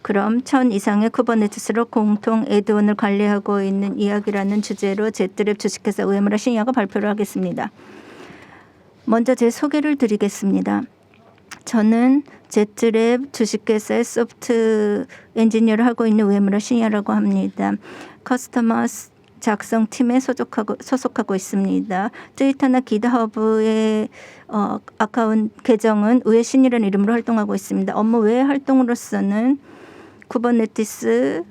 그럼 1000 이상의 쿠버네티스로 공통 애드온을 관리하고 있는 이야기라는 주제로 제트랩 주식회사 우에무라 신야가 발표를 하겠습니다. 먼저 제 소개를 드리겠습니다. 저는 제트랩 주식회사의 소프트 엔지니어를 하고 있는 우에무라 신야라고 합니다. 커스터머 작성팀에 소속하고 있습니다. 트위터나 기드허브의 아카운트 계정은 우에신이라는 이름으로 활동하고 있습니다. 업무 외 활동으로서는 쿠버네티스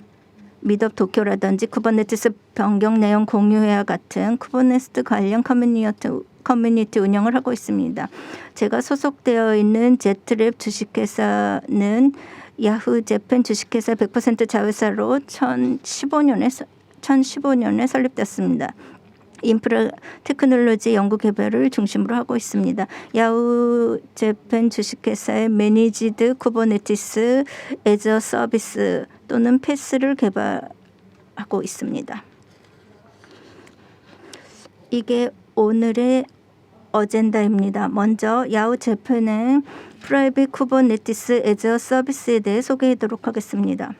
미드업 도쿄라든지 쿠버네티스 변경 내용 공유회와 같은 쿠버네티스 관련 커뮤니티 운영을 하고 있습니다. 제가 소속되어 있는 제트랩 주식회사는 야후 재팬 주식회사 100% 자회사로 2015년에 설립됐습니다. 인프라 테크놀로지 연구 개발을 중심으로 하고 있습니다. 야후 재팬 주식회사의 매니지드 쿠버네티스 애저 서비스 또는 패스를 개발하고 있습니다. 이게 오늘의 어젠다입니다. 먼저 야후 재팬의 프라이빗 쿠버네티스 애저 서비스에 대해 소개하도록 하겠습니다.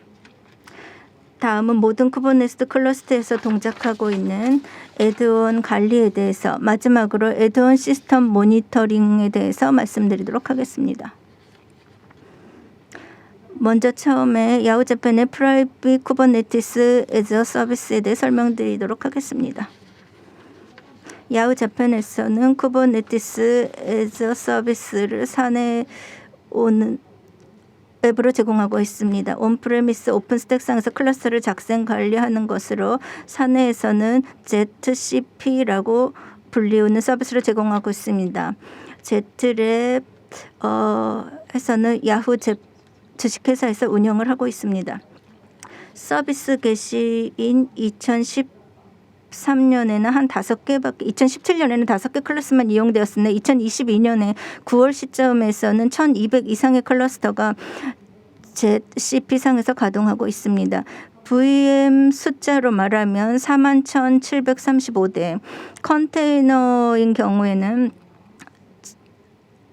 다음은 모든 쿠버네티스 클러스터에서 동작하고 있는 애드온 관리에 대해서, 마지막으로 애드온 시스템 모니터링에 대해서 말씀드리도록 하겠습니다. 먼저 처음에 야후 재팬의 프라이빗 쿠버네티스 애저 서비스에 대해 설명드리도록 하겠습니다. 야후 재팬에서는 쿠버네티스 애저 서비스를 사내 오는 웹으로 제공하고 있습니다. 온프레미스 오픈스택상에서 클러스터를 작성 관리하는 것으로 사내에서는 ZCP라고 불리우는 서비스를 제공하고 있습니다. 제트랩 회사는 야후 주식회사에서 운영을 하고 있습니다. 서비스 개시인 2013년에는 한 5개밖에, 2017년에는 5개 클러스터만 이용되었으나 2022년에 9월 시점에서는 1200 이상의 클러스터가 ZCP상에서 가동하고 있습니다. VM 숫자로 말하면 41,735대, 컨테이너인 경우에는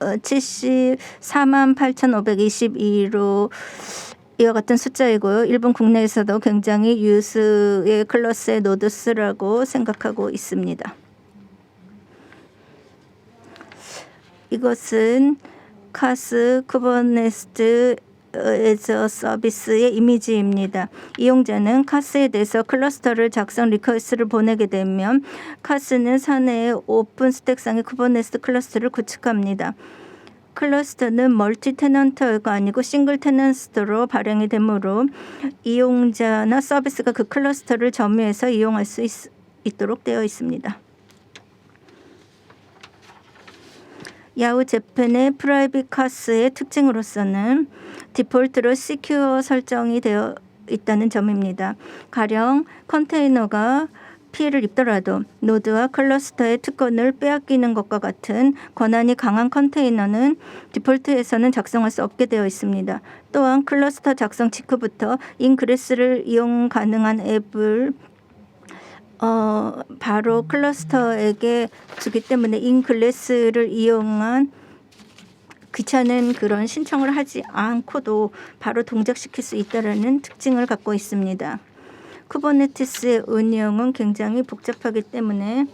74,522로 이와 같은 숫자이고요. 일본 국내에서도 굉장히 유수의 클러스의 노드스라고 생각하고 있습니다. 이것은 카스 쿠버네티스 애저 서비스의 이미지입니다. 이용자는 카스에 대해서 클러스터를 작성 리퀘스트를 보내게 되면 카스는 사내의 오픈 스택상의 쿠버네티스 클러스터를 구축합니다. 클러스터는 멀티 테넌트가 아니고 싱글 테넌트로 발행이 되므로 이용자나 서비스가 그 클러스터를 점유해서 이용할 수 있도록 되어 있습니다. 야후 재팬의 프라이빗 카스의 특징으로서는 디폴트로 시큐어 설정이 되어 있다는 점입니다. 가령 컨테이너가 피해를 입더라도 노드와 클러스터의 특권을 빼앗기는 것과 같은 권한이 강한 컨테이너는 디폴트에서는 작성할 수 없게 되어 있습니다. 또한 클러스터 작성 직후부터 인그레스를 이용 가능한 앱을 바로 클러스터에게 주기 때문에 인글래스를 이용한 귀찮은 그런 신청을 하지 않고도 바로 동작시킬 수 있다는 특징을 갖고 있습니다. 쿠버네티스의 운영은 굉장히 복잡하기 때문에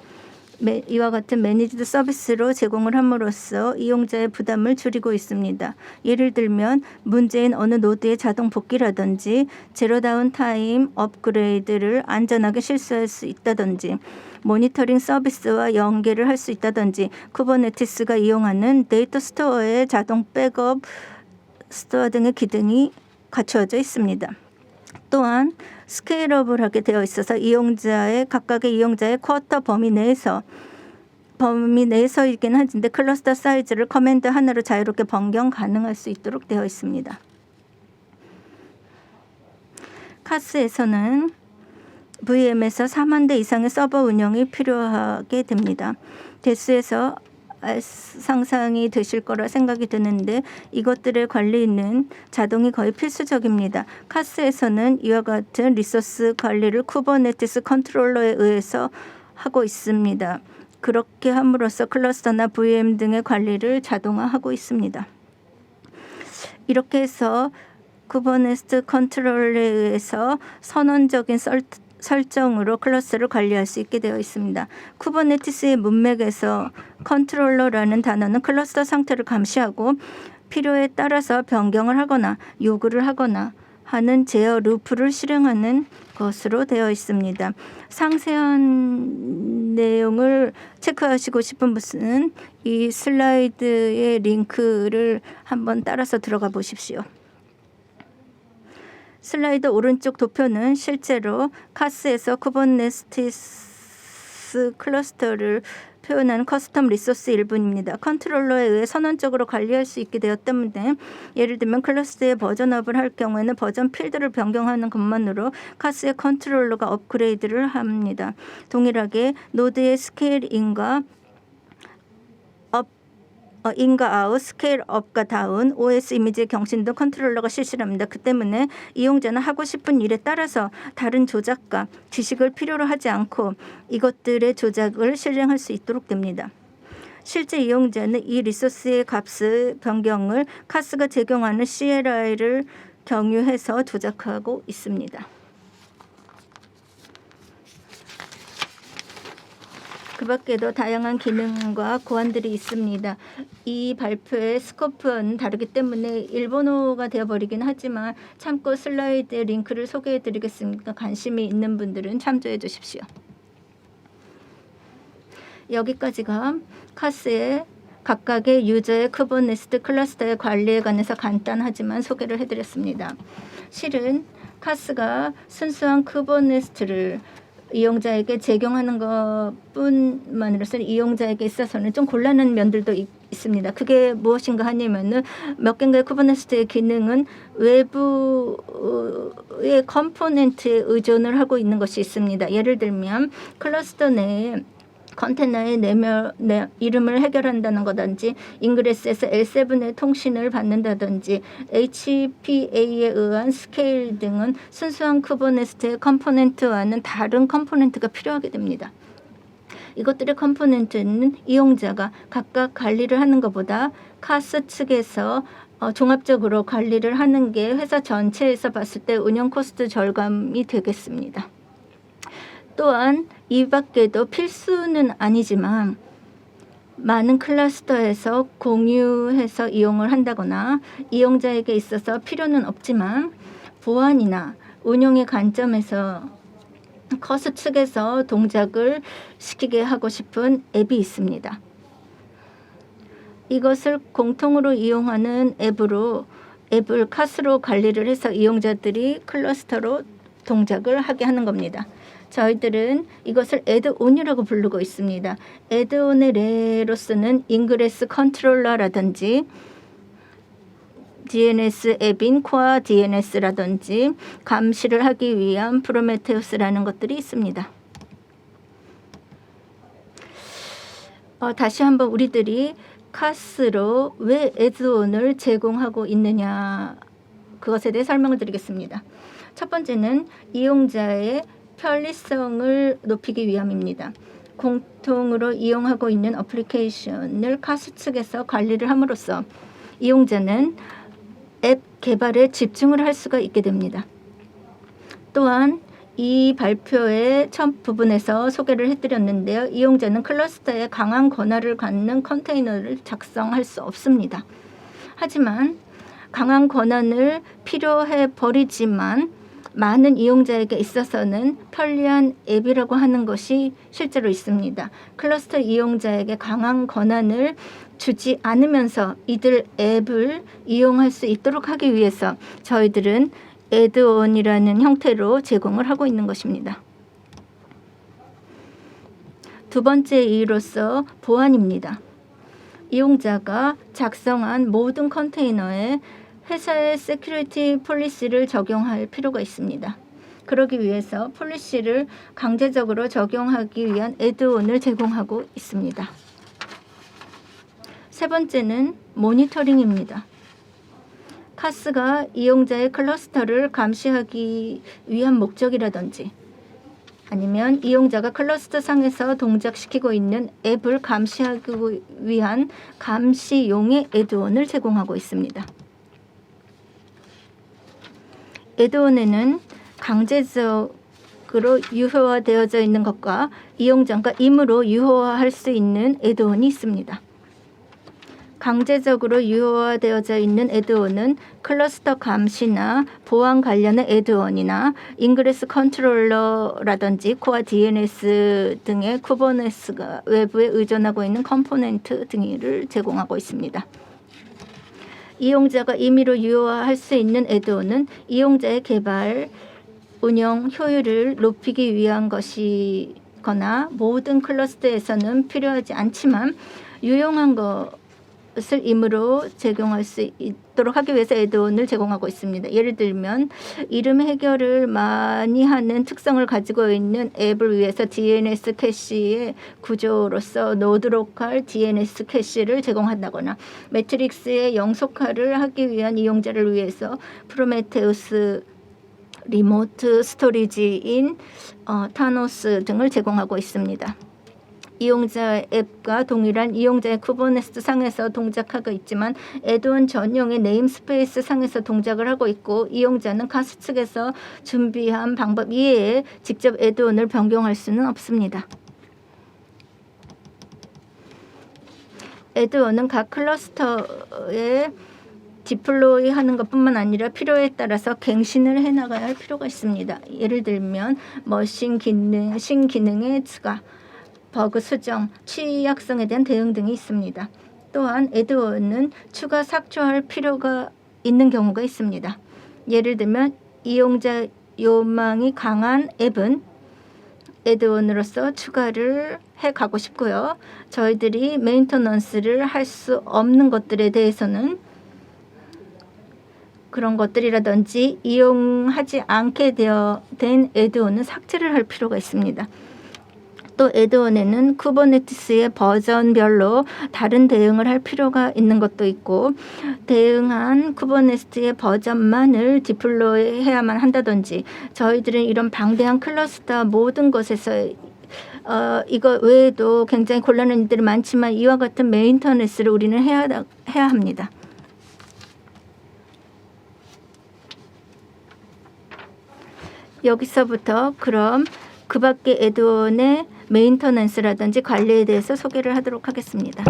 이와 같은 매니지드 서비스로 제공을 함으로써 이용자의 부담을 줄이고 있습니다. 예를 들면 문제인 어느 노드의 자동 복귀라든지 제로 다운 타임 업그레이드를 안전하게 실시할 수 있다든지 모니터링 서비스와 연계를 할 수 있다든지 쿠버네티스가 이용하는 데이터 스토어의 자동 백업 스토어 등의 기능이 갖추어져 있습니다. 또한 스케일업을하게 되어 있어서 각각의 이용자의 쿼터 범위 내에서이긴 한데 클러스터 사이즈를 커맨드 하나로 자유롭게 변경 가능할 수 있도록 되어 있습니다. 카스에서는 VM에서 4만 대 이상의 서버 운영이 필요하게 됩니다. 대수에서 상상이 되실 거라 생각이 드는데 이것들의 관리는 자동이 거의 필수적입니다. 카스에서는 이와 같은 리소스 관리를 쿠버네티스 컨트롤러에 의해서 하고 있습니다. 그렇게 함으로써 클러스터나 VM 등의 관리를 자동화하고 있습니다. 이렇게 해서 쿠버네티스 컨트롤러에 의해서 선언적인 설정으로 클러스터를 관리할 수 있게 되어 있습니다. 쿠버네티스의 문맥에서 컨트롤러라는 단어는 클러스터 상태를 감시하고 필요에 따라서 변경을 하거나 요구를 하거나 하는 제어 루프를 실행하는 것으로 되어 있습니다. 상세한 내용을 체크하시고 싶은 분은 이 슬라이드의 링크를 한번 따라서 들어가 보십시오. 슬라이드 오른쪽 도표는 실제로 카스에서 쿠버네티스 클러스터를 표현하는 커스텀 리소스 일부입니다. 컨트롤러에 의해 선언적으로 관리할 수 있게 되었기 때문에 예를 들면 클러스터의 버전업을 할 경우에는 버전 필드를 변경하는 것만으로 카스의 컨트롤러가 업그레이드를 합니다. 동일하게 노드의 스케일 인과 인과 아웃, 스케일 업과 다운, OS 이미지의 경신도 컨트롤러가 실시합니다. 그 때문에 이용자는 하고 싶은 일에 따라서 다른 조작과 지식을 필요로 하지 않고 이것들의 조작을 실행할 수 있도록 됩니다. 실제 이용자는 이 리소스의 값의 변경을 카스가 제공하는 CLI를 경유해서 조작하고 있습니다. 그 밖에도 다양한 기능과 고안들이 있습니다. 이 발표의 스코프는 다르기 때문에 일본어가 되어버리긴 하지만 참고 슬라이드 링크를 소개해드리겠습니다. 관심이 있는 분들은 참조해 주십시오. 여기까지가 카스의 각각의 유저의 쿠버네티스 클러스터의 관리에 관해서 간단하지만 소개를 해드렸습니다. 실은 카스가 순수한 쿠버네티스를 이용자에게 제공하는 것뿐만으로서 이용자에게 있어서는 좀 곤란한 면들도 있습니다. 그게 무엇인가 하냐면은 몇 개의 쿠버네티스의 기능은 외부의 컴포넌트에 의존을 하고 있는 것이 있습니다. 예를 들면 클러스터 내에 컨테이너의 이름을 해결한다는 거든지 잉그레스에서 L7의 통신을 받는다든지 HPA에 의한 스케일 등은 순수한 쿠버네티스의 컴포넌트와는 다른 컴포넌트가 필요하게 됩니다. 이것들의 컴포넌트는 이용자가 각각 관리를 하는 것보다 카스 측에서 종합적으로 관리를 하는 게 회사 전체에서 봤을 때 운영 코스트 절감이 되겠습니다. 또한 이 밖에도 필수는 아니지만 많은 클러스터에서 공유해서 이용을 한다거나 이용자에게 있어서 필요는 없지만 보안이나 운용의 관점에서 커스 측에서 동작을 시키게 하고 싶은 앱이 있습니다. 이것을 공통으로 이용하는 앱을 카스로 관리를 해서 이용자들이 클러스터로 동작을 하게 하는 겁니다. 저희들은 이것을 애드온이라고 부르고 있습니다. 애드온의 예로서는 인그레스 컨트롤러라든지 DNS 앱인 코어 DNS라든지 감시를 하기 위한 프로메테우스라는 것들이 있습니다. 다시 한번 우리들이 카스로 왜 애드온을 제공하고 있느냐 그것에 대해 설명을 드리겠습니다. 첫 번째는 이용자의 편리성을 높이기 위함입니다. 공통으로 이용하고 있는 어플리케이션을 카스 측에서 관리를 함으로써 이용자는 앱 개발에 집중을 할 수가 있게 됩니다. 또한 이 발표의 첫 부분에서 소개를 해드렸는데요. 이용자는 클러스터에 강한 권한을 갖는 컨테이너를 작성할 수 없습니다. 하지만 강한 권한을 필요해 버리지만 많은 이용자에게 있어서는 편리한 앱이라고 하는 것이 실제로 있습니다. 클러스터 이용자에게 강한 권한을 주지 않으면서 이들 앱을 이용할 수 있도록 하기 위해서 저희들은 애드온이라는 형태로 제공을 하고 있는 것입니다. 두 번째 이유로서 보안입니다. 이용자가 작성한 모든 컨테이너에 회사의 세큐리티 폴리시를 적용할 필요가 있습니다. 그러기 위해서 폴리시를 강제적으로 적용하기 위한 애드온을 제공하고 있습니다. 세 번째는 모니터링입니다. 카스가 이용자의 클러스터를 감시하기 위한 목적이라든지 아니면 이용자가 클러스터 상에서 동작시키고 있는 앱을 감시하기 위한 감시용의 애드온을 제공하고 있습니다. 애드온에는 강제적으로 유효화되어져 있는 것과 이용자가 임의로 유효화할 수 있는 애드온이 있습니다. 강제적으로 유효화되어져 있는 애드온은 클러스터 감시나 보안 관련의 애드온이나 인그레스 컨트롤러라든지 코어 DNS 등의 쿠버네티스가 외부에 의존하고 있는 컴포넌트 등을 제공하고 있습니다. 이용자가 임의로 유효화할 수 있는 애드온은 이용자의 개발, 운영 효율을 높이기 위한 것이거나 모든 클러스터에서는 필요하지 않지만 유용한 것을 임의로 제공할 수 있도록 하기 위해서 애드온을 제공하고 있습니다. 예를 들면 이름 해결을 많이 하는 특성을 가지고 있는 앱을 위해서 DNS 캐시의 구조로서 노드로컬 DNS 캐시를 제공한다거나 매트릭스의 영속화를 하기 위한 이용자를 위해서 프로메테우스 리모트 스토리지인 타노스 등을 제공하고 있습니다. 이용자 앱과 동일한 이용자의 쿠버네티스 상에서 동작하고 있지만 애드온 전용의 네임스페이스 상에서 동작을 하고 있고 이용자는 카스 측에서 준비한 방법 이외에 직접 애드온을 변경할 수는 없습니다. 애드온은 각 클러스터에 디플로이 하는 것뿐만 아니라 필요에 따라서 갱신을 해나가야 할 필요가 있습니다. 예를 들면 신기능의 추가, 버그 수정, 취약성에 대한 대응 등이 있습니다. 또한 애드온은 추가 삭제할 필요가 있는 경우가 있습니다. 예를 들면 이용자 요망이 강한 앱은 애드온으로서 추가를 해가고 싶고요. 저희들이 메인터넌스를 할 수 없는 것들에 대해서는 그런 것들이라든지 이용하지 않게 된 애드온은 삭제를 할 필요가 있습니다. 또 애드온에는 쿠버네티스의 버전별로 다른 대응을 할 필요가 있는 것도 있고 대응한 쿠버네티스의 버전만을 디플로이 해야만 한다든지 저희들은 이런 방대한 클러스터 모든 것에서 이거 외에도 굉장히 곤란한 일들이 많지만 이와 같은 메인터넌스를 우리는 해야 합니다. 여기서부터 그럼 그 밖에 애드온의 메인터넌스라든지 관리에 대해서 소개를 하도록 하겠습니다.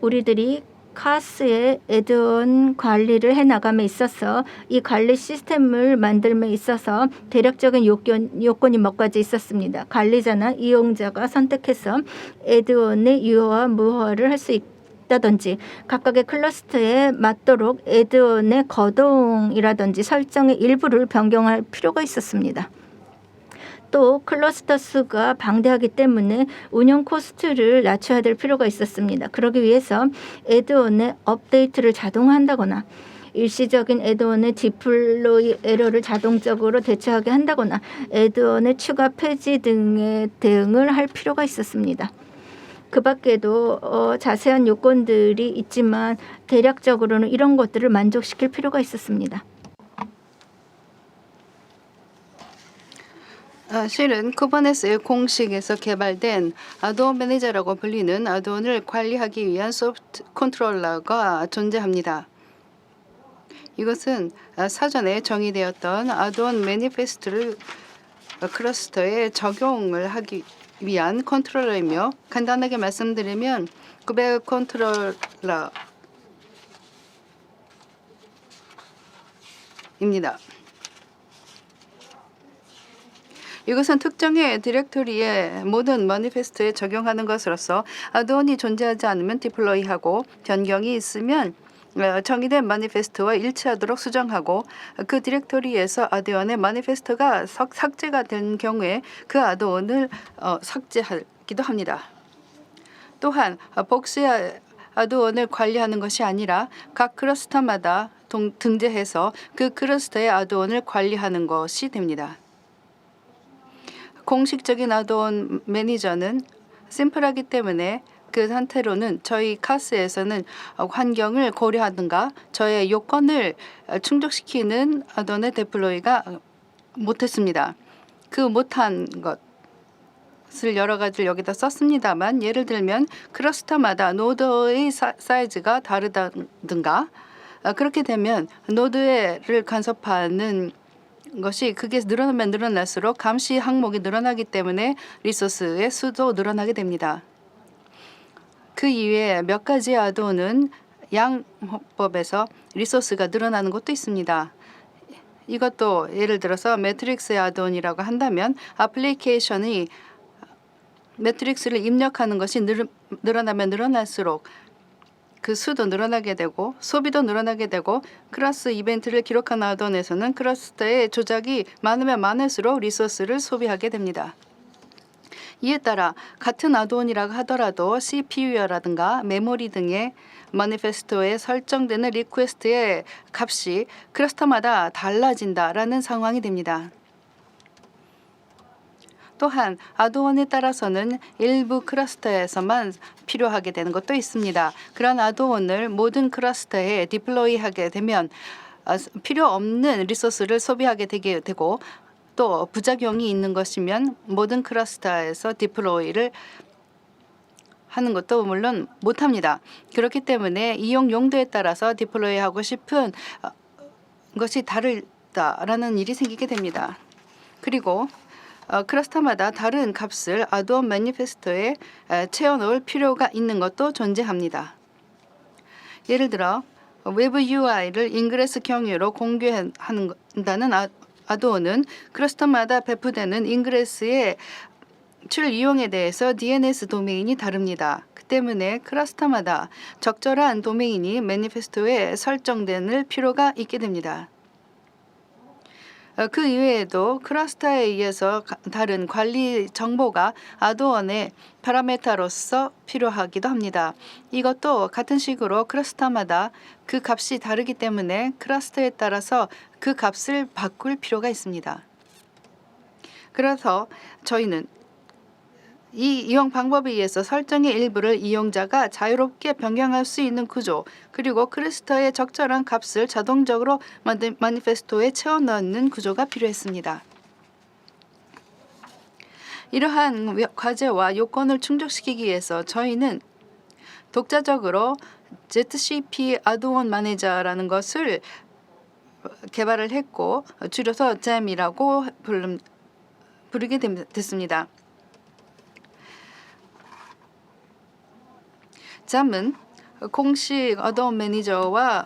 우리들이 카스의 애드온 관리를 해나감에 있어서 이 관리 시스템을 만들m에 있어서 대략적인 요건이 몇 가지 있었습니다. 관리자나 이용자가 선택해서 애드온의 유효화, 무효화를 할 수 있다든지 각각의 클러스터에 맞도록 애드온의 거동이라든지 설정의 일부를 변경할 필요가 있었습니다. 또 클러스터 수가 방대하기 때문에 운영 코스트를 낮춰야 될 필요가 있었습니다. 그러기 위해서 애드온의 업데이트를 자동화한다거나 일시적인 애드온의 디플로이 에러를 자동적으로 대처하게 한다거나 애드온의 추가 폐지 등의 대응을 할 필요가 있었습니다. 그 밖에도 자세한 요건들이 있지만 대략적으로는 이런 것들을 만족시킬 필요가 있었습니다. 실은 쿠버네티스 공식에서 개발된 아드온 매니저라고 불리는 아드온을 관리하기 위한 소프트 컨트롤러가 존재합니다. 이것은 사전에 정의되었던 아드온 매니페스트를 클러스터에 적용을 하기 위한 컨트롤러이며 간단하게 말씀드리면 구베 컨트롤러입니다. 이것은 특정의 디렉토리의 모든 매니페스트에 적용하는 것으로서 아드온이 존재하지 않으면 디플로이하고 변경이 있으면 정의된 매니페스트와 일치하도록 수정하고 그 디렉토리에서 아드온의 매니페스트가 삭제가 된 경우에 그 아드온을 삭제하기도 합니다. 또한 복수 아드온을 관리하는 것이 아니라 각 클러스터마다 등재해서 그 클러스터의 아드온을 관리하는 것이 됩니다. 공식적인 아드온 매니저는 심플하기 때문에 그 상태로는 저희 카스에서는 환경을 고려하든가 저의 요건을 충족시키는 아드온의 디플로이가 못했습니다. 그 못한 것을 여러 가지를 여기다 썼습니다만 예를 들면 클러스터마다 노드의 사이즈가 다르다든가 그렇게 되면 노드를 간섭하는 것이 그게 늘어나면 늘어날수록 감시 항목이 늘어나기 때문에 리소스의 수도 늘어나게 됩니다. 그 이외에 몇 가지 아도는 양법에서 리소스가 늘어나는 것도 있습니다. 이것도 예를 들어서 매트릭스의 아도온이라고 한다면 애플리케이션이 매트릭스를 입력하는 것이 늘어나면 늘어날수록 그 수도 늘어나게 되고 소비도 늘어나게 되고 클래스 이벤트를 기록한 아도온에서는 클러스터의 조작이 많으면 많을수록 리소스를 소비하게 됩니다. 이에 따라 같은 아도온이라고 하더라도 CPU라든가 메모리 등의 마니페스토에 설정되는 리퀘스트의 값이 클러스터마다 달라진다라는 상황이 됩니다. 또한 아도온에 따라서는 일부 클러스터에서만 필요하게 되는 것도 있습니다. 그런 아도온을 모든 클러스터에 디플로이하게 되면 필요 없는 리소스를 소비하게 되게 되고 또 부작용이 있는 것이면 모든 클러스터에서 디플로이를 하는 것도 물론 못합니다. 그렇기 때문에 이용 용도에 따라서 디플로이하고 싶은 것이 다르다라는 일이 생기게 됩니다. 그리고 클러스터마다 다른 값을 아도온 매니페스토에 채워놓을 필요가 있는 것도 존재합니다. 예를 들어 외부 UI를 인그레스 경유로 공개한다는 아도온은 클러스터마다 배포되는 인그레스의 출 이용에 대해서 DNS 도메인이 다릅니다. 그 때문에 클러스터마다 적절한 도메인이 매니페스토에 설정될 필요가 있게 됩니다. 그 이외에도 클러스터에 의해서 다른 관리 정보가 아도온의 파라메타로서 필요하기도 합니다. 이것도 같은 식으로 클러스터마다 그 값이 다르기 때문에 클러스터에 따라서 그 값을 바꿀 필요가 있습니다. 그래서 저희는 이 이용 방법에 의해서 설정의 일부를 이용자가 자유롭게 변경할 수 있는 구조, 그리고 클러스터의 적절한 값을 자동적으로 마니페스토에 채워 넣는 구조가 필요했습니다. 이러한 과제와 요건을 충족시키기 위해서 저희는 독자적으로 ZCP 아도온 매니저라는 것을 개발을 했고 줄여서 JAM이라고 부르게 됐습니다. JAM은 공식 아도온 매니저와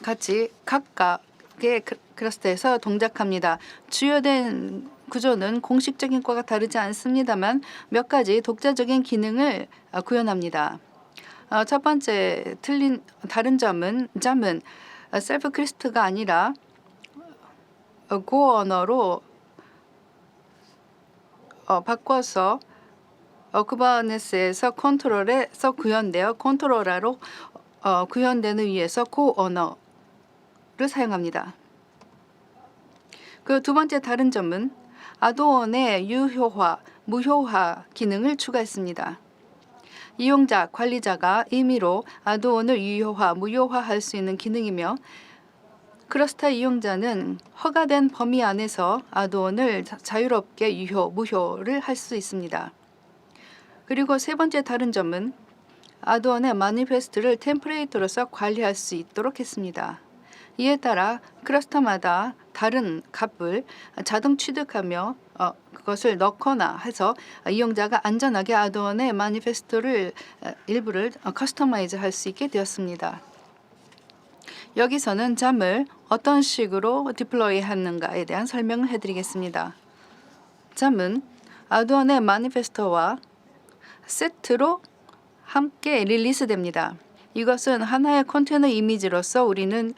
같이 각각의 클러스터에서 동작합니다. 주요된 구조는 공식적인 것과 다르지 않습니다만 몇 가지 독자적인 기능을 구현합니다. 첫 번째 다른 점은 JAM은 셀프 크리스트가 아니라 고 언어로 바꿔서 쿠버네티스에서 컨트롤에서 구현되어 컨트롤러로 구현되는 위해서 고 언어를 사용합니다. 그 두 번째 다른 점은 아도온의 유효화, 무효화 기능을 추가했습니다. 이용자, 관리자가 임의로 아도온을 유효화, 무효화할 수 있는 기능이며 클러스터 이용자는 허가된 범위 안에서 아도온을 자유롭게 유효, 무효를 할 수 있습니다. 그리고 세 번째 다른 점은 아도온의 마니페스트를 템플레이트로서 관리할 수 있도록 했습니다. 이에 따라 클러스터마다 다른 값을 자동 취득하며 그것을 넣거나 해서 이용자가 안전하게 아도온의 마니페스트를 일부를 커스터마이즈 할 수 있게 되었습니다. 여기서는 JAM을 어떤 식으로 디플로이 하는가에 대한 설명을 해드리겠습니다. JAM은 아도온의 마니페스토와 세트로 함께 릴리스됩니다. 이것은 하나의 컨테이너 이미지로서 우리는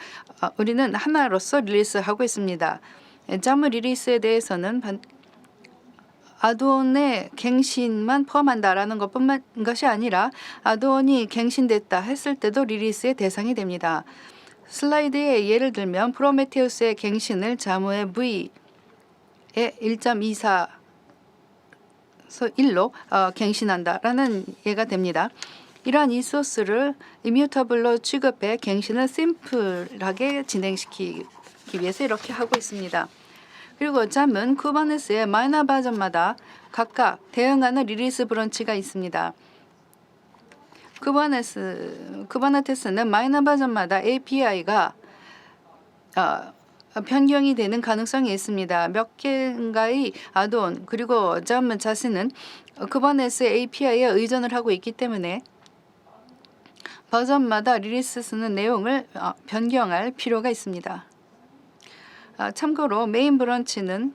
하나로서 릴리스하고 있습니다. JAM 릴리스에 대해서는 아도온의 갱신만 포함한다라는 것이 아니라 아도온이 갱신됐다 했을 때도 릴리스의 대상이 됩니다. 슬라이드에 예를 들면 프로메테우스의 갱신을 JAM의 V의 1.24 1로 갱신한다라는 예가 됩니다. 이러한 이소스를 이뮤터블로 취급해 갱신을 심플하게 진행시키기 위해서 이렇게 하고 있습니다. 그리고 JAM은 쿠버네티스의 마이너 버전마다 각각 대응하는 릴리스 브런치가 있습니다. 쿠버네티스는 마이너 버전마다 API가 변경이 되는 가능성이 있습니다. 몇 개인가의 아드온 그리고 잠 자신은 쿠버네티스 API에 의존을 하고 있기 때문에 버전마다 리리스 쓰는 내용을 변경할 필요가 있습니다. 참고로 메인 브런치는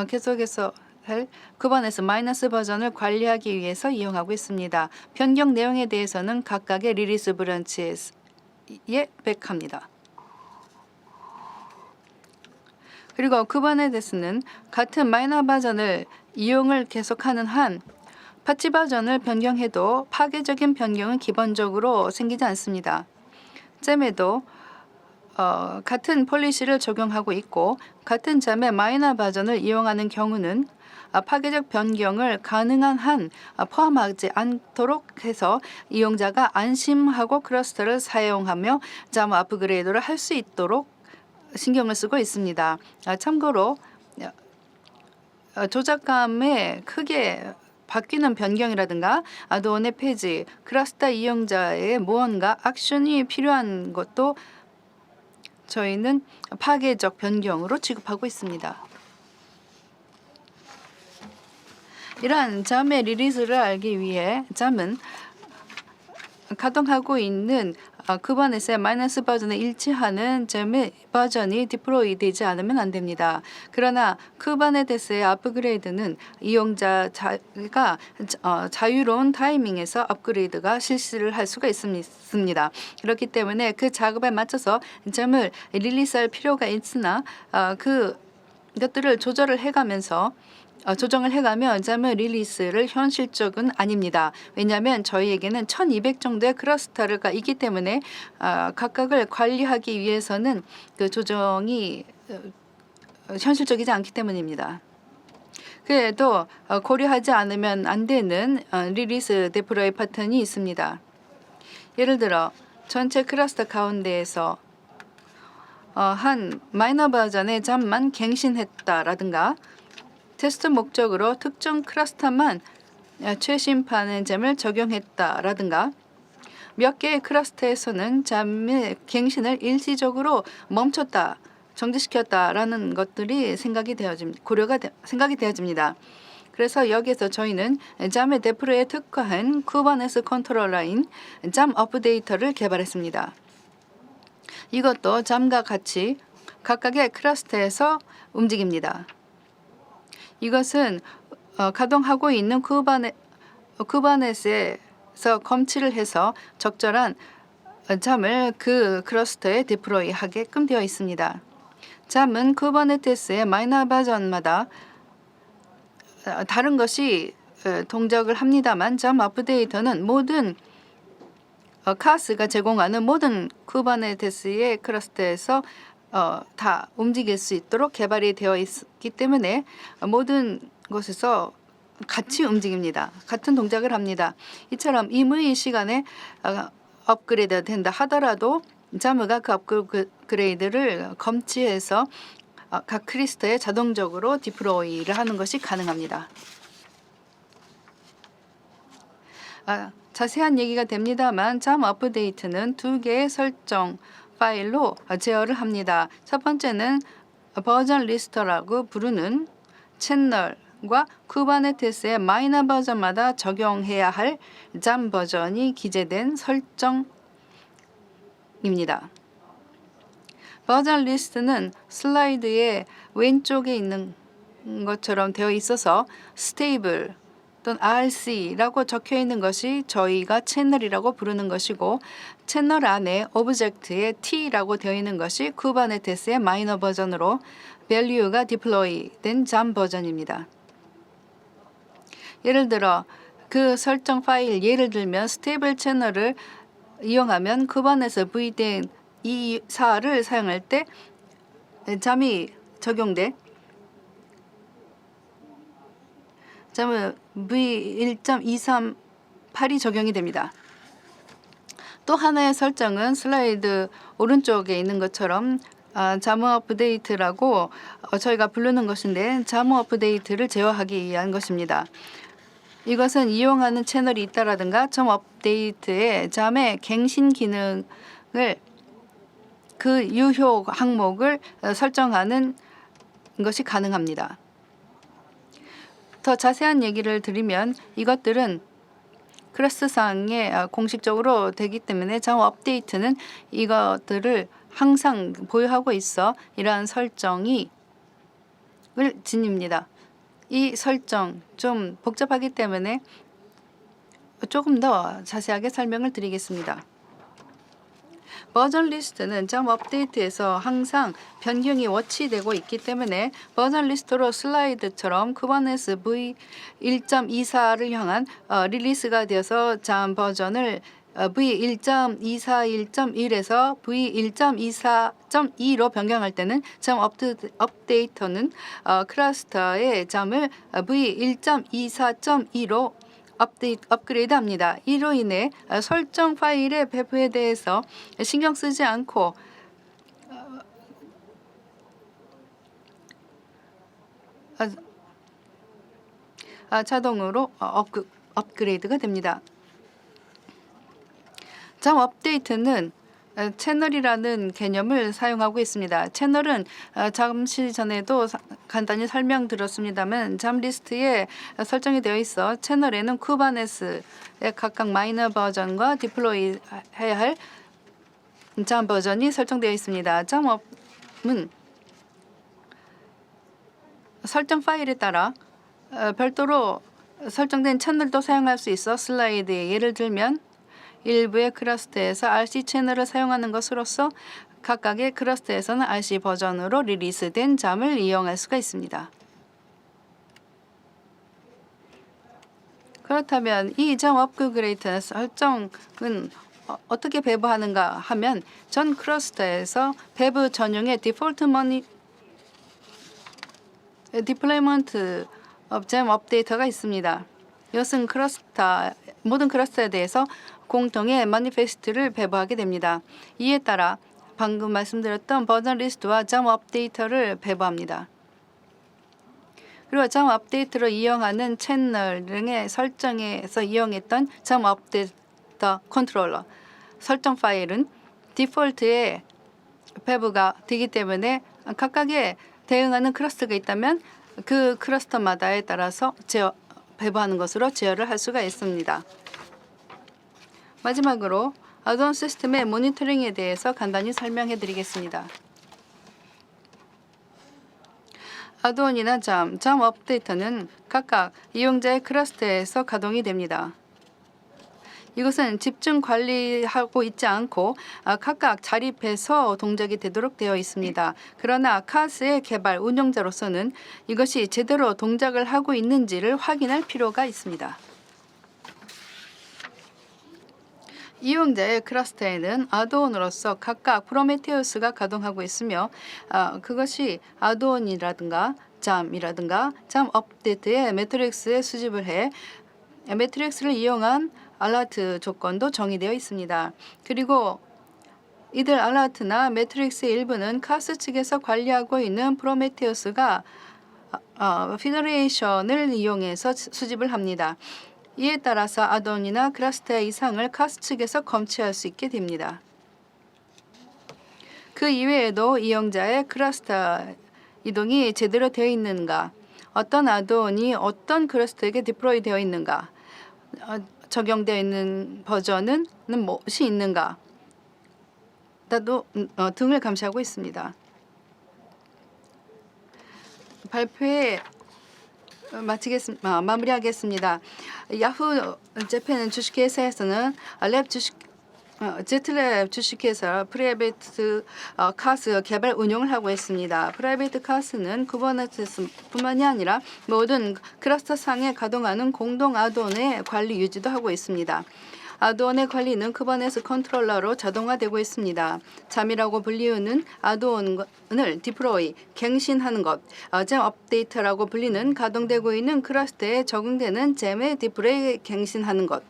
계속해서 할 쿠버네티스 마이너스 버전을 관리하기 위해서 이용하고 있습니다. 변경 내용에 대해서는 각각의 리리스 브런치에 백합니다. 그리고 쿠버네티스는 같은 마이너 버전을 이용을 계속하는 한 파치 버전을 변경해도 파괴적인 변경은 기본적으로 생기지 않습니다. 잼에도 같은 폴리시를 적용하고 있고 같은 잼의 마이너 버전을 이용하는 경우는 파괴적 변경을 가능한 한 포함하지 않도록 해서 이용자가 안심하고 클러스터를 사용하며 잼 업그레이드를 할 수 있도록 신경을 쓰고 있습니다. 참고로 조작감에 크게 바뀌는 변경이라든가 아드온의 폐지, 클러스터 이용자의 무언가 액션이 필요한 것도 저희는 파괴적 변경으로 취급하고 있습니다. 이러한 잠의 리리즈를 알기 위해 잠은 가동하고 있는 쿠버네티스의 마이너스 버전에 일치하는 잼의 버전이 디플로이 되지 않으면 안 됩니다. 그러나 쿠버네티스의 업그레이드는 이용자가 자유로운 타이밍에서 업그레이드가 실시를 할 수가 있습니다. 그렇기 때문에 그 작업에 맞춰서 잼을 릴리스할 필요가 있으나 그것들을 조정을 해가면 잼의 릴리스를 현실적은 아닙니다. 왜냐하면 저희에게는 1200 정도의 클러스터가 있기 때문에 각각을 관리하기 위해서는 그 조정이 현실적이지 않기 때문입니다. 그래도 고려하지 않으면 안 되는 릴리스 데플로이 패턴이 있습니다. 예를 들어 전체 클러스터 가운데에서 한 마이너 버전의 잠만 갱신했다라든가 테스트 목적으로 특정 클러스터만 최신판의 잼을 적용했다라든가 몇 개의 클러스터에서는 잼의 갱신을 일시적으로 멈췄다, 정지시켰다라는 것들이 생각이 되어집니다. 그래서 여기에서 저희는 잼의 데플로이에 특화한 쿠버네티스 컨트롤러인 잼 업데이터를 개발했습니다. 이것도 잼과 같이 각각의 클러스터에서 움직입니다. 이것은 가동하고 있는 쿠버네티스에서 검취를 해서 적절한 잠을 그 클러스터에 디플로이하게끔 되어 있습니다. 잠은 쿠버네티스의 마이너 버전마다 다른 것이 동작을 합니다만 잠 업데이터는 모든 카스가 제공하는 모든 쿠버네티스의 클러스터에서 다 움직일 수 있도록 개발이 되어 있기 때문에 모든 곳에서 같이 움직입니다. 같은 동작을 합니다. 이처럼 임의 시간에 업그레이드가 된다 하더라도 자무가 그 업그레이드를 검취해서 각 클러스터에 자동적으로 디플로이를 하는 것이 가능합니다. 자세한 얘기가 됩니다만 잠 업데이트는 두 개의 설정 파일로 제어를 합니다. 첫 번째는 버전 리스터라고 부르는 채널과 쿠버네티스의 마이너 버전마다 적용해야 할 잠 버전이 기재된 설정입니다. 버전 리스트는 슬라이드의 왼쪽에 있는 것처럼 되어 있어서 스테이블 또는 RC라고 적혀 있는 것이 저희가 채널이라고 부르는 것이고 채널 안에 오브젝트에 T라고 되어 있는 것이 쿠버네티스의 마이너 버전으로 value가 디플로이 된 잠 버전입니다. 예를 들어 그 설정 파일 예를 들면 스테이블 채널을 이용하면 쿠버네티스 VDN 24를 사용할 때 잠이 적용돼 잠은 V1.238이 적용이 됩니다. 또 하나의 설정은 슬라이드 오른쪽에 있는 것처럼 자무 업데이트라고 저희가 부르는 것인데 자무 업데이트를 제어하기 위한 것입니다. 이것은 이용하는 채널이 있다라든가 점 업데이트의 잠의 갱신 기능을 그 유효 항목을 설정하는 것이 가능합니다. 더 자세한 얘기를 드리면 이것들은 클래스상에 공식적으로 되기 때문에 점 업데이트는 이것들을 항상 보유하고 있어 이러한 설정이 을 지닙니다. 이 설정 좀 복잡하기 때문에 조금 더 자세하게 설명을 드리겠습니다. 버전 리스트는 점 업데이트에서 항상 변경이 워치되고 있기 때문에 버전 리스트로 슬라이드처럼 쿠버네스 V1.24를 향한 릴리스가 되어서 잠 버전을 V1.241.1에서 V1.24.2로 변경할 때는 점 업데이터는 클러스터의 잠을 V1.24.2로 업그레이드합니다. 이로 인해 설정 파일의 배부에 대해서 신경 쓰지 않고 자동으로 업그레이드가 됩니다. 점 업데이트는 채널이라는 개념을 사용하고 있습니다. 채널은 잠시 전에도 간단히 설명드렸습니다만 잠 리스트에 설정이 되어 있어 채널에는 쿠버네스의 각각 마이너 버전과 디플로이 해야 할 잠 버전이 설정되어 있습니다. 잠업은 설정 파일에 따라 별도로 설정된 채널도 사용할 수 있어 슬라이드에 예를 들면 일부의 클러스터에서 RC 채널을 사용하는 것으로서 각각의 클러스터에서는 RC 버전으로 리리스된 잠을 이용할 수가 있습니다. 그렇다면 이 점 업그레이드 설정은 어떻게 배부하는가 하면 전 클러스터에서 배부 전용의 디폴트 디플레이먼트 점 업데이터가 있습니다. 이것은 모든 클러스터에 대해서 공통의 마니페스트를 배부하게 됩니다. 이에 따라 방금 말씀드렸던 버전 리스트와 점 업데이터를 배부합니다. 그리고 점 업데이트로 이용하는 채널 등의 설정에서 이용했던 점 업데이터 컨트롤러 설정 파일은 디폴트의 배부가 되기 때문에 각각의 대응하는 클러스터가 있다면 그 클러스터마다에 따라서 배부하는 것으로 제어를 할 수가 있습니다. 마지막으로 아두온 시스템의 모니터링에 대해서 간단히 설명해 드리겠습니다. 아두온이나 잠 업데이터는 각각 이용자의 클러스터에서 가동이 됩니다. 이것은 집중 관리하고 있지 않고 각각 자립해서 동작이 되도록 되어 있습니다. 그러나 카스의 개발 운영자로서는 이것이 제대로 동작을 하고 있는지를 확인할 필요가 있습니다. 이용자의 클러스터에는 아두온으로서 각각 프로메테우스가 가동하고 있으며 그것이 아두온이라든가 잠이라든가 잠 업데이트의 매트릭스에 수집을 해 매트릭스를 이용한 알라트 조건도 정의되어 있습니다. 그리고 이들 알라트나 매트릭스의 일부는 카스 측에서 관리하고 있는 프로메테우스가 피더레이션을 이용해서 수집을 합니다. 이에 따라서 아두온이나 클러스터의 이상을 카스 측에서 검취할 수 있게 됩니다. 그 이외에도 이용자의 클러스터 이동이 제대로 되어 있는가, 어떤 아두온이 어떤 클러스터에게 디플로이 되어 있는가, 적용되어 있는 버전은 무엇이 있는가 등을 감시하고 있습니다. 발표에 마무리하겠습니다. 야후 재팬 주식회사에서는 제트랩 주식회사 프라이베이트 카스 개발 운영을 하고 있습니다. 프라이베이트 카스는 쿠버네티스뿐만이 아니라 모든 클러스터상에 가동하는 공동 아두온의 관리 유지도 하고 있습니다. 아두온의 관리는 쿠버네티스 컨트롤러로 자동화되고 있습니다. 잠이라고 불리우는 아두온을 디플로이, 갱신하는 것, 잼 업데이트라고 불리는 가동되고 있는 클러스터에 적용되는 잼의 디플로이 갱신하는 것,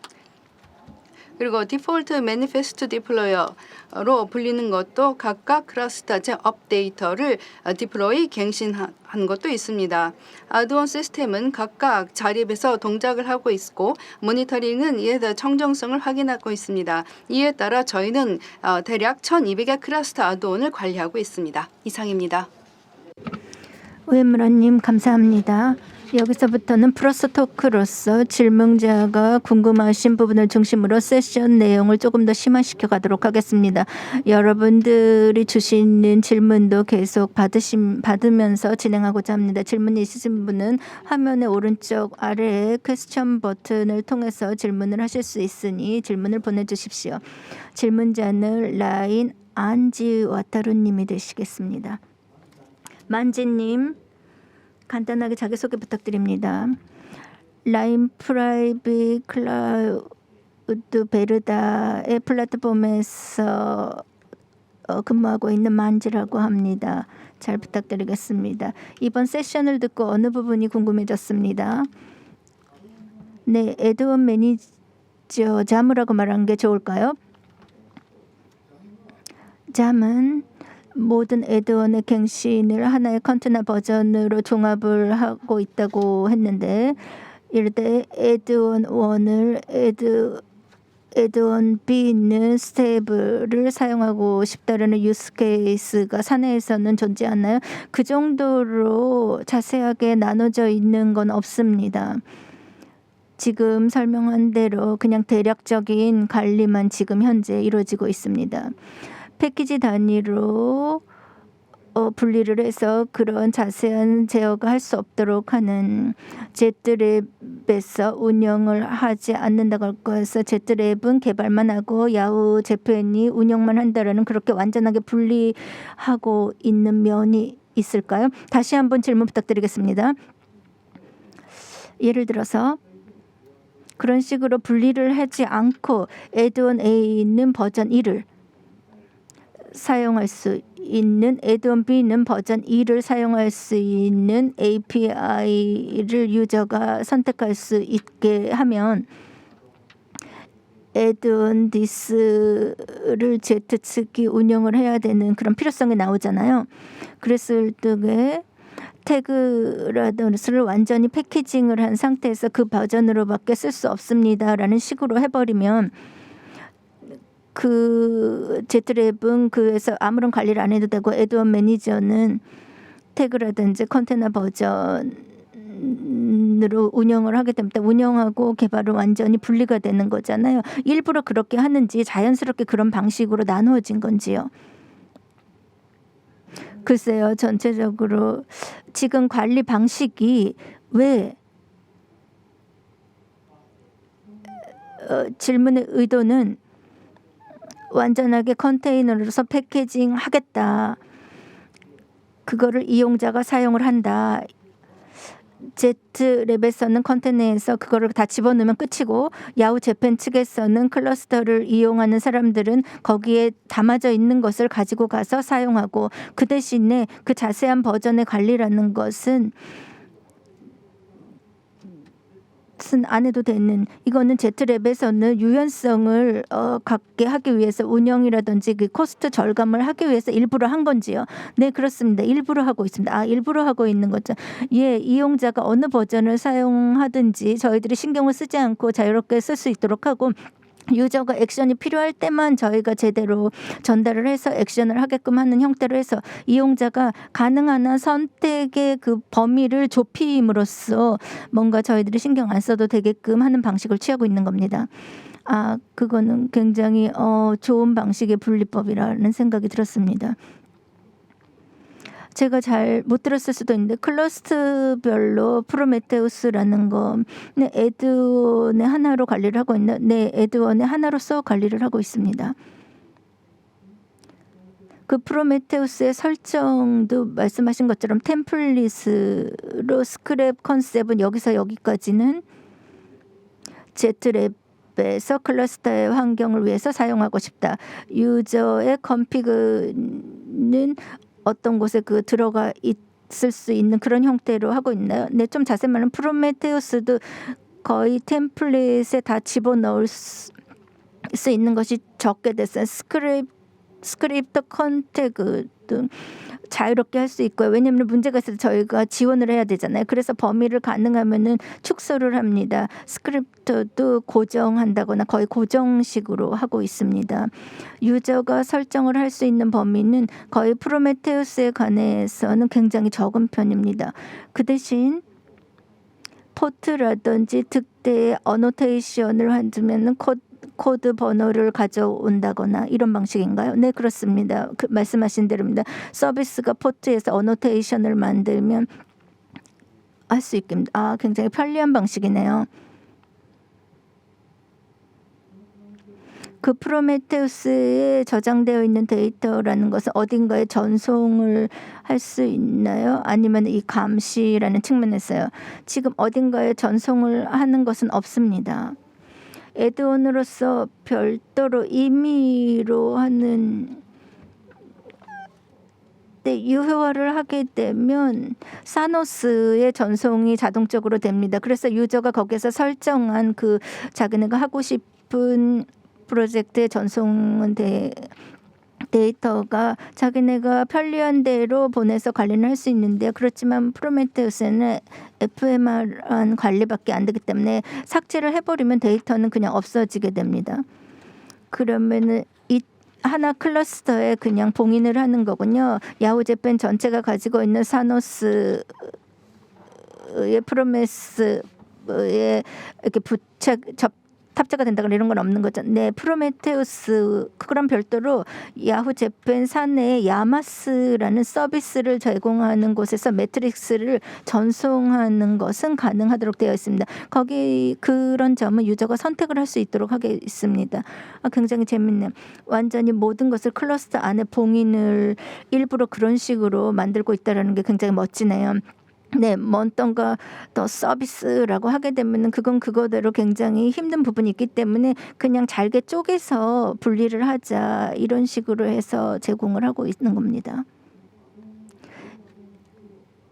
그리고 디폴트 매니페스트 디플로이어로 불리는 것도 각각 클러스터제 업데이터를 디플로이 갱신한 것도 있습니다. 아드온 시스템은 각각 자립에서 동작을 하고 있고 모니터링은 이에 대한 청정성을 확인하고 있습니다. 이에 따라 저희는 대략 1200의 클러스터 아드온을 관리하고 있습니다. 이상입니다. 오해무라님 감사합니다. 여기서부터는 플러스 토크로서 질문자가 궁금하신 부분을 중심으로 세션 내용을 조금 더 심화시켜 가도록 하겠습니다. 여러분들이 주시는 질문도 계속 받으면서 진행하고자 합니다. 질문이 있으신 분은 화면의 오른쪽 아래에 퀘스천 버튼을 통해서 질문을 하실 수 있으니 질문을 보내주십시오. 질문자는 라인 안지 와타루님이 되시겠습니다. 만지님 간단하게 자기소개 부탁드립니다. 라인 프라이빗 클라우드 베르다의 플랫폼에서 근무하고 있는 만지라고 합니다. 잘 부탁드리겠습니다. 이번 세션을 듣고 어느 부분이 궁금해졌습니다. 네, 에드원 매니저 잠이라고 말하는 게 좋을까요? 잠은 모든 에드원의 갱신을 하나의 컨테이너 버전으로 종합을 하고 있다고 했는데 이럴 때 에드원 1을 에드원 B 있는 스테이블을 사용하고 싶다라는 유스 케이스가 사내에서는 존재하나요? 그 정도로 자세하게 나눠져 있는 건 없습니다. 지금 설명한 대로 그냥 대략적인 관리만 지금 현재 이루어지고 있습니다. 패키지 단위로 분리를 해서 그런 자세한 제어가 할 수 없도록 하는 제트랩에서 운영을 하지 않는다고 해서 제트랩은 개발만 하고 야후 재팬이 운영만 한다라는 그렇게 완전하게 분리하고 있는 면이 있을까요? 다시 한번 질문 부탁드리겠습니다. 예를 들어서 그런 식으로 분리를 하지 않고 에드온 A는 버전 1을 사용할 수 있는 에드온 B는 버전 2를 사용할 수 있는 API를 유저가 선택할 수 있게 하면 에드온 디스를 Z 측이 운영을 해야 되는 그런 필요성이 나오잖아요. 그랬을 때 태그라든지를 완전히 패키징을 한 상태에서 그 버전으로밖에 쓸 수 없습니다라는 식으로 해버리면 그 제트랩은 그에서 아무런 관리를 안 해도 되고 에드원 매니저는 태그라든지 컨테이너 버전으로 운영을 하게 됩니다. 운영하고 개발은 완전히 분리가 되는 거잖아요. 일부러 그렇게 하는지 자연스럽게 그런 방식으로 나누어진 건지요. 글쎄요. 전체적으로 지금 관리 방식이 왜 질문의 의도는 완전하게 컨테이너로서 패키징 하겠다. 그거를 이용자가 사용을 한다. Z랩에서는 컨테이너에서 그거를 다 집어넣으면 끝이고 야후 재팬 측에서는 클러스터를 이용하는 사람들은 거기에 담아져 있는 것을 가지고 가서 사용하고 그 대신에 그 자세한 버전의 관리라는 것은 안 해도 되는 이거는 제트랩에서는 유연성을 갖게 하기 위해서 운영이라든지 그 코스트 절감을 하기 위해서 일부러 한 건지요? 네 그렇습니다. 일부러 하고 있습니다. 일부러 하고 있는 거죠. 예, 이용자가 어느 버전을 사용하든지 저희들이 신경을 쓰지 않고 자유롭게 쓸 수 있도록 하고 유저가 액션이 필요할 때만 저희가 제대로 전달을 해서 액션을 하게끔 하는 형태로 해서 이용자가 가능한 한 선택의 그 범위를 좁힘으로써 뭔가 저희들이 신경 안 써도 되게끔 하는 방식을 취하고 있는 겁니다. 그거는 굉장히 좋은 방식의 분리법이라는 생각이 들었습니다. 제가 잘 못 들었을 수도 있는데 클러스터별로 프로메테우스라는 거 에드원의 하나로 관리를 하고 있는 에드원의 하나로서 관리를 하고 있습니다. 그 프로메테우스의 설정도 말씀하신 것처럼 템플릿으로 스크랩 컨셉은 여기서 여기까지는 Z랩에서 클러스터의 환경을 위해서 사용하고 싶다. 유저의 컨피그는 어떤 곳에 들어가 있을 수 있는 그런 형태로 하고 있나요? 네, 좀 자세히 말하면 프로메테우스도 거의 템플릿에 다 집어넣을 수 있는 것이 적게 됐어요. 스크립트 컨택 등 자유롭게 할 수 있고요. 왜냐하면 문제가 있어서 저희가 지원을 해야 되잖아요. 그래서 범위를 가능하면은 축소를 합니다. 스크립트도 고정한다거나 거의 고정식으로 하고 있습니다. 유저가 설정을 할 수 있는 범위는 거의 프로메테우스에 관해서는 굉장히 적은 편입니다. 그 대신 포트라든지 특대의 어노테이션을 한두면은 코드 번호를 가져온다거나 이런 방식인가요? 네, 그렇습니다. 말씀하신 대로입니다. 서비스가 포트에서 어노테이션을 만들면 할 수 있겠습니다. 굉장히 편리한 방식이네요. 그 프로메테우스에 저장되어 있는 데이터라는 것은 어딘가에 전송을 할 수 있나요? 아니면 이 감시라는 측면에서요. 지금 어딘가에 전송을 하는 것은 없습니다. 애드온으로서 별도로 임의로 하는 유효화를 하게 되면 사노스의 전송이 자동적으로 됩니다. 그래서 유저가 거기서 설정한 그 자기네가 하고 싶은 프로젝트의 전송은 데이터가 자기네가 편리한 대로 보내서 관리를 할 수 있는데요. 그렇지만 프로메테우스는 FMR한 관리밖에 안 되기 때문에 삭제를 해버리면 데이터는 그냥 없어지게 됩니다. 그러면은 이 하나 클러스터에 그냥 봉인을 하는 거군요. 야후 재팬 전체가 가지고 있는 사노스의 프로메스에 이렇게 탑재가 된다거나 이런 건 없는 거죠. 네, 프로메테우스 그거랑 별도로 야후 재팬 사내에 야마스라는 서비스를 제공하는 곳에서 매트릭스를 전송하는 것은 가능하도록 되어 있습니다. 거기 그런 점은 유저가 선택을 할 수 있도록 하게 있습니다. 굉장히 재밌네요. 완전히 모든 것을 클러스터 안에 봉인을 일부러 그런 식으로 만들고 있다는 게 굉장히 멋지네요. 네, 어떤가 더 서비스라고 하게 되면은 그건 그거대로 굉장히 힘든 부분이 있기 때문에 그냥 잘게 쪼개서 분리를 하자 이런 식으로 해서 제공을 하고 있는 겁니다.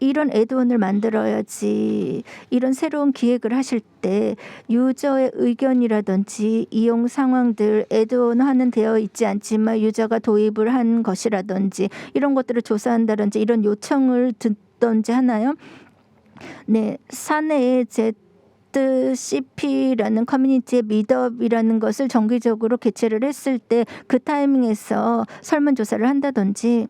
이런 애드온을 만들어야지 이런 새로운 기획을 하실 때 유저의 의견이라든지 이용 상황들 애드온화는 되어 있지 않지만 유저가 도입을 한 것이라든지 이런 것들을 조사한다든지 이런 요청을 듣던지 하나요? 네, 사내의 ZCP라는 커뮤니티의 미드업이라는 것을 정기적으로 개최를 했을 때 그 타이밍에서 설문조사를 한다든지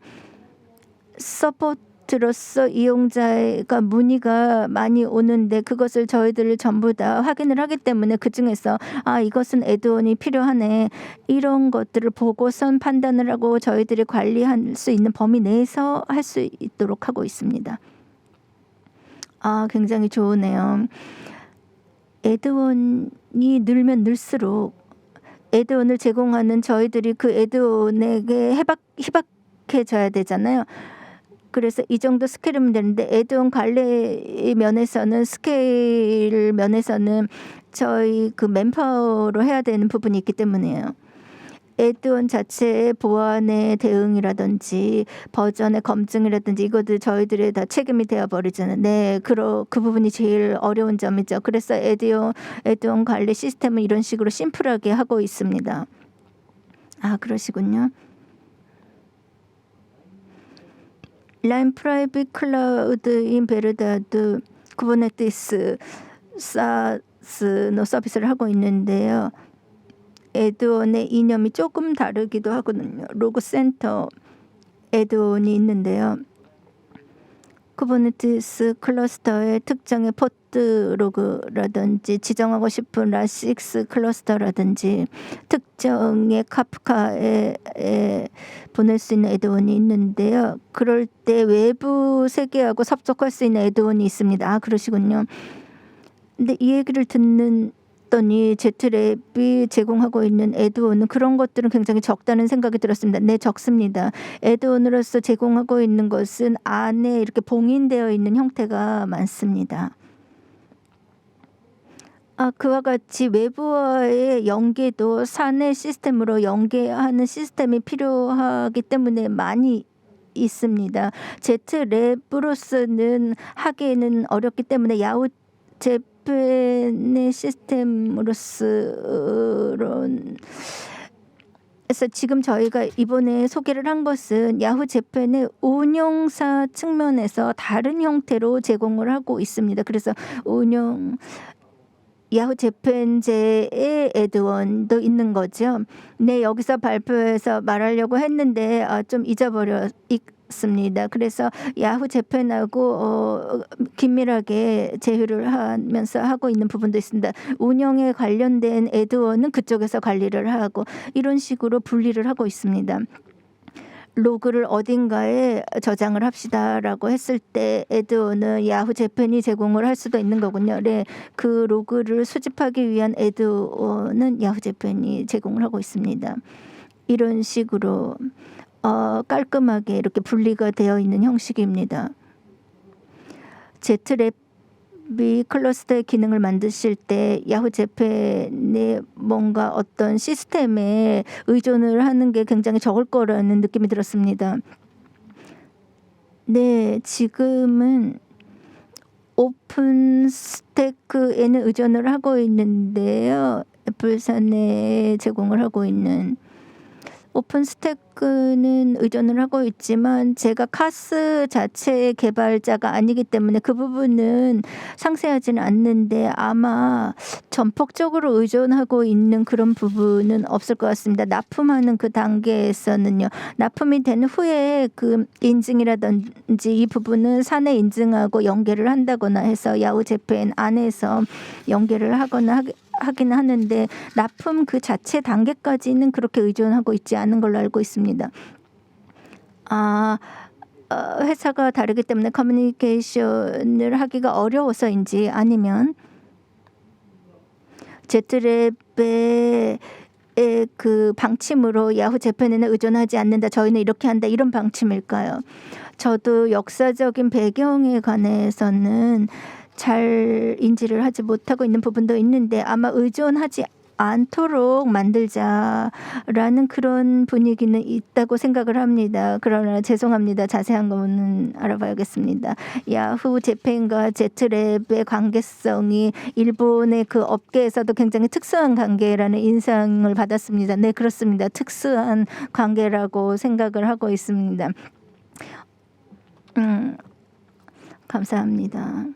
서포트로서 이용자가 문의가 많이 오는데 그것을 저희들 전부 다 확인을 하기 때문에 그중에서 이것은 애드온이 필요하네 이런 것들을 보고선 판단을 하고 저희들이 관리할 수 있는 범위 내에서 할 수 있도록 하고 있습니다. 굉장히 좋으네요. 애드온이 늘면 늘수록 애드온을 제공하는 저희들이 그 애드온에게 희박해져야 되잖아요. 그래서 이 정도 스케일이면 되는데 애드온 관리 면에서는 스케일 면에서는 저희 그 맨파워로 해야 되는 부분이 있기 때문이에요. 애드온 자체의 보안의 대응이라든지 버전의 검증이라든지 이것들 저희들이 다 책임이 되어버리잖아요. 네, 그 부분이 제일 어려운 점이죠. 그래서 애드온 관리 시스템은 이런 식으로 심플하게 하고 있습니다. 그러시군요. 라인 프라이빗 클라우드인 베르다도 쿠버네티스 사스노 서비스를 하고 있는데요. 애드온의 이념이 조금 다르기도 하거든요. 로그 센터 애드온이 있는데요. 쿠버네티스 클러스터의 특정의 포트 로그라든지 지정하고 싶은 라식스 클러스터라든지 특정의 카프카에 보낼 수 있는 애드온이 있는데요. 그럴 때 외부 세계하고 접속할 수 있는 애드온이 있습니다. 그러시군요. 근데 이 얘기를 듣는 Z랩이 제공하고 있는 애드온은 그런 것들은 굉장히 적다는 생각이 들었습니다. 네, 적습니다. 애드온으로서 제공하고 있는 것은 안에 이렇게 봉인되어 있는 형태가 많습니다. 그와 같이 외부와의 연계도 사내 시스템으로 연계하는 시스템이 필요하기 때문에 많이 있습니다. Z랩으로서는 하기에는 어렵기 때문에 야후 재팬의 시스템으로서는 그래서 지금 저희가 이번에 소개를 한 것은 야후 재팬의 운용사 측면에서 다른 형태로 제공을 하고 있습니다. 그래서 야후 재팬제의 애드원도 있는 거죠. 네, 여기서 발표해서 말하려고 했는데 좀 잊어버렸습니다. 그래서 야후 재팬하고 긴밀하게 제휴를 하면서 하고 있는 부분도 있습니다. 운영에 관련된 애드원은 그쪽에서 관리를 하고 이런 식으로 분리를 하고 있습니다. 로그를 어딘가에 저장을 합시다라고 했을 때 애드원은 야후 재팬이 제공을 할 수도 있는 거군요. 네, 그 로그를 수집하기 위한 애드원은 야후 재팬이 제공을 하고 있습니다. 이런 식으로 깔끔하게 이렇게 분리가 되어 있는 형식입니다. Z랩이 클러스터의 기능을 만드실 때 야후 재팬의 뭔가 어떤 시스템에 의존을 하는 게 굉장히 적을 거라는 느낌이 들었습니다. 네, 지금은 오픈스태크에는 의존을 하고 있는데요. 애플사내 제공을 하고 있는 오픈스태크는 의존을 하고 있지만 제가 카스 자체의 개발자가 아니기 때문에 그 부분은 상세하지는 않는데 아마 전폭적으로 의존하고 있는 그런 부분은 없을 것 같습니다. 납품하는 그 단계에서는요. 납품이 된 후에 그 인증이라든지 이 부분은 사내 인증하고 연계를 한다거나 해서 야후 재팬 안에서 연계를 하거나 하긴 하는데 납품 그 자체 단계까지는 그렇게 의존하고 있지 않은 걸로 알고 있습니다. 회사가 다르기 때문에 커뮤니케이션을 하기가 어려워서인지 아니면 Z랩의 그 방침으로 야후 재팬에는 의존하지 않는다. 저희는 이렇게 한다. 이런 방침일까요? 저도 역사적인 배경에 관해서는 잘 인지를 하지 못하고 있는 부분도 있는데 아마 의존하지 않도록 만들자라는 그런 분위기는 있다고 생각을 합니다. 그러나 죄송합니다. 자세한 거는 알아봐야겠습니다. 야후 재팬과 Z랩의 관계성이 일본의 그 업계에서도 굉장히 특수한 관계라는 인상을 받았습니다. 네, 그렇습니다. 특수한 관계라고 생각을 하고 있습니다. 감사합니다.